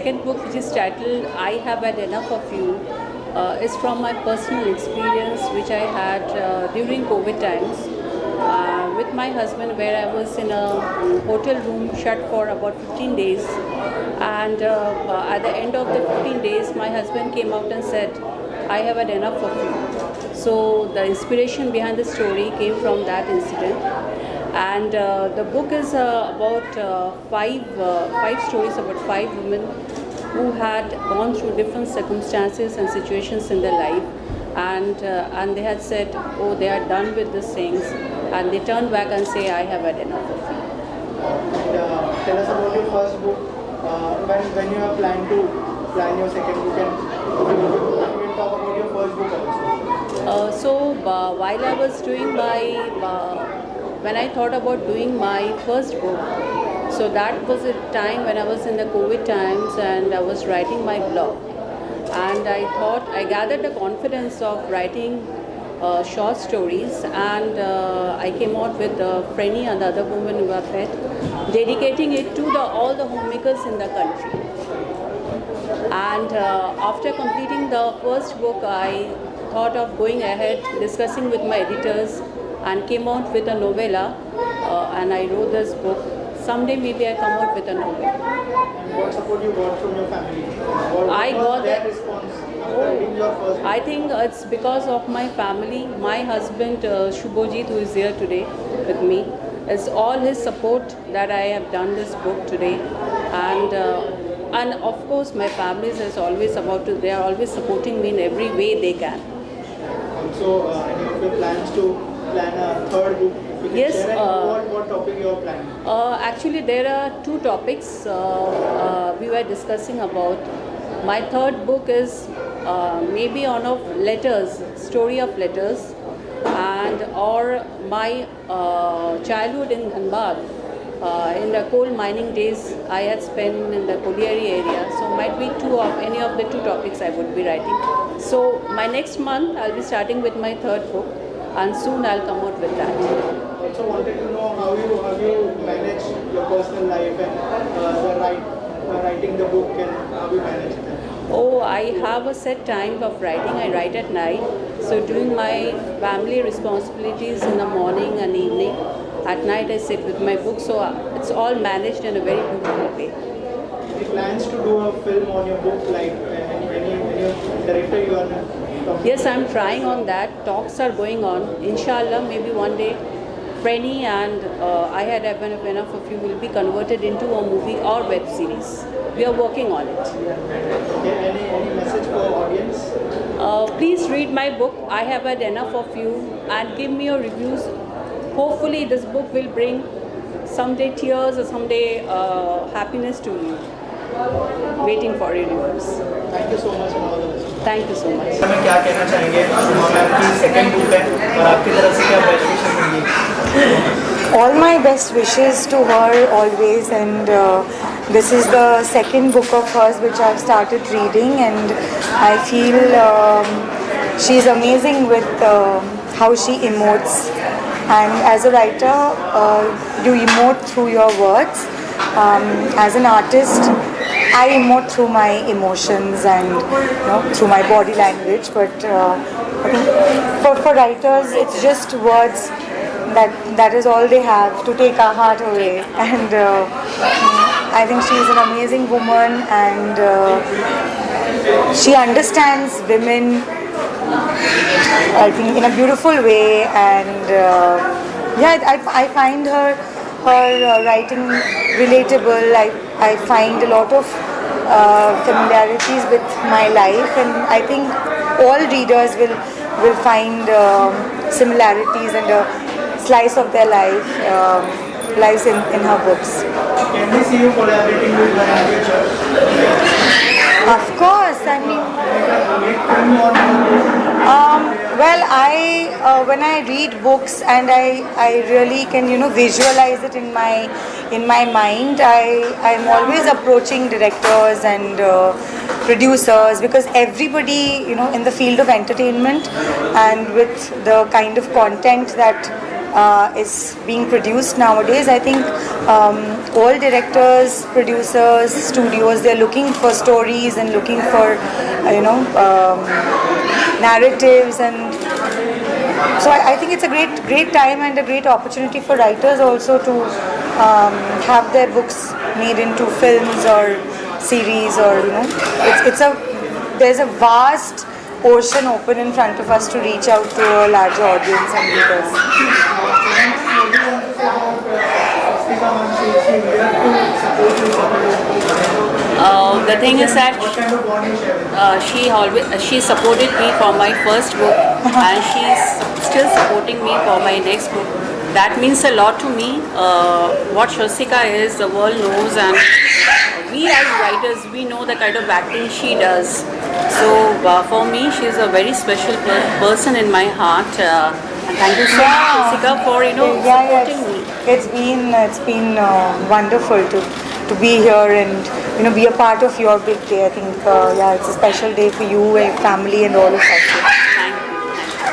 second book, which is titled I Have Had Enough of You, is from my personal experience which I had during COVID times with my husband, where I was in a hotel room shut for about 15 days. And at the end of the 15 days, my husband came out and said, I have had enough of you. So the inspiration behind the story came from that incident. And the book is about five stories about five women who had gone through different circumstances and situations in their life, and they had said, oh, they are done with these things, and they turn back and say, I have had enough of you. Tell us about your first book. When you are planning to plan your second book, and we will talk about your first book also. While I was doing when I thought about doing my first book, so that was a time when I was in the COVID times and I was writing my blog. And I thought, I gathered the confidence of writing short stories, and I came out with Frenny and the other woman who have met, dedicating it to all the homemakers in the country. And after completing the first book, I thought of going ahead, discussing with my editors, and came out with a novella, and I wrote this book. Someday maybe I come out with a novel. And what support you got from your family? I got that response after reading your first book? I think it's because of my family. My husband Shubhojit, who is here today with me, it's all his support that I have done this book today. And of course my family is always they are always supporting me in every way they can. Also, any of your plans to plan a third book? Yes. What topic you are planning? Actually, there are two topics we were discussing about. My third book is maybe on of letters, story of letters, and or my childhood in Dhanbad. In the coal mining days I had spent in the Colliery area, so might be any of the two topics I would be writing. So my next month I'll be starting with my third book, and soon I'll come out with that. Also wanted to know how you manage your personal life and writing the book, and how you manage that. Oh, I have a set time of writing. I write at night. So doing my family responsibilities in the morning and evening. At night I sit with my book. So it's all managed in a very beautiful way. Any plans to do a film on your book, like any director you are talking? Yes, I'm trying on that. Talks are going on. Inshallah, maybe one day Frenny and I Had Enough of You will be converted into a movie or web series. We are working on it. Okay, any message for audience? Please read my book, I Have Had Enough of You, and give me your reviews. Hopefully this book will bring someday tears or someday happiness to you. Waiting for your reviews. Thank you so much and all the best. Thank you so much. हमें क्या कहना चाहेंगे? Shubham ma'am की second book है और आपकी तरफ से क्या बेस्ट विशेस होंगी? All my best wishes to her always, and this is the second book of hers which I've started reading, and I feel she's amazing with how she emotes, and as a writer you emote through your words. As an artist I emote through my emotions and through my body language, but I think for writers it's just words. That is all they have to take our heart away, and I think she is an amazing woman, and she understands women, I think, in a beautiful way, and I find her writing relatable. I find a lot of familiarities with my life, and I think all readers will find similarities and a slice of their lives in her books. Can we see you collaborating with her in future? Of course, I mean, well, when I read books and I really can visualize it in my mind, I'm always approaching directors and producers, because everybody in the field of entertainment and with the kind of content that is being produced nowadays. I think all directors, producers, studios, they're looking for stories and looking for narratives, and so I think it's a great time and a great opportunity for writers also to have their books made into films or series, or there's a vast ocean open in front of us to reach out to a larger audience and readers. The thing is that she supported me for my first book and she's still supporting me for my next book. That means a lot to me. What Swastika is, the world knows, and we as writers, we know the kind of acting she does. So for me, she's a very special person in my heart. And thank you so much, Swastika, for supporting me. It's been wonderful to be here and be a part of your big day. I think it's a special day for you and family and all of us.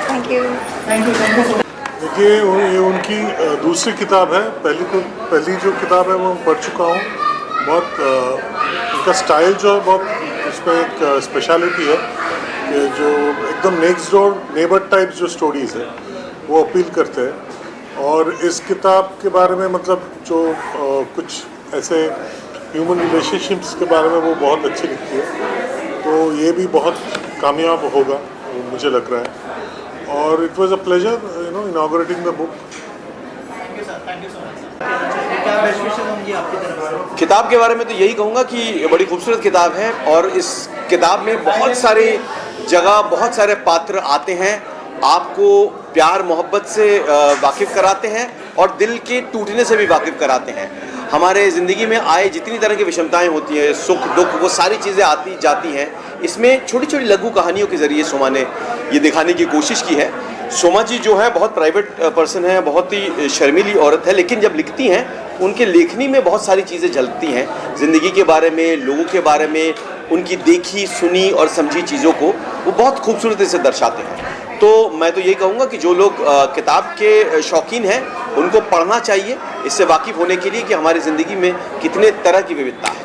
Thank you. Thank you. देखिए, ये उनकी दूसरी किताब है। पहली जो किताब है वो मैं पढ़ चुका हूँ। बहुत उनका स्टाइल जो है, बहुत उसमें एक स्पेशलिटी है कि जो एकदम नेक्स्ट डोर नेबर टाइप जो स्टोरीज़ है वो अपील करते हैं। और इस किताब के बारे में मतलब जो कुछ ऐसे ह्यूमन रिलेशनशिप्स के बारे में वो बहुत अच्छी लिखती है, तो ये भी बहुत कामयाब होगा मुझे लग रहा है। और it was a pleasure inaugurating the book. किताब के बारे में तो यही कहूँगा कि बड़ी खूबसूरत किताब है और इस किताब में बहुत सारे जगह, बहुत सारे पात्र आते हैं, आपको प्यार मोहब्बत से वाकिफ़ कराते हैं और दिल के टूटने से भी वाकिफ़ कराते हैं। हमारे ज़िंदगी में आए जितनी तरह की विषमताएं होती हैं, सुख दुख, वो सारी चीज़ें आती जाती हैं। इसमें छोटी छोटी लघु कहानियों के ज़रिए सोमा ने ये दिखाने की कोशिश की है। सोमा जी जो है बहुत प्राइवेट पर्सन है, बहुत ही शर्मीली औरत है, लेकिन जब लिखती हैं उनके लेखनी में बहुत सारी चीज़ें झलकती हैं, ज़िंदगी के बारे में, लोगों के बारे में, उनकी देखी सुनी और समझी चीज़ों को वो बहुत खूबसूरती से दर्शाते हैं। तो मैं तो यही कहूँगा कि जो लोग किताब के शौकीन हैं उनको पढ़ना चाहिए, इससे वाकिफ़ होने के लिए कि हमारी ज़िंदगी में कितने तरह की विविधता है।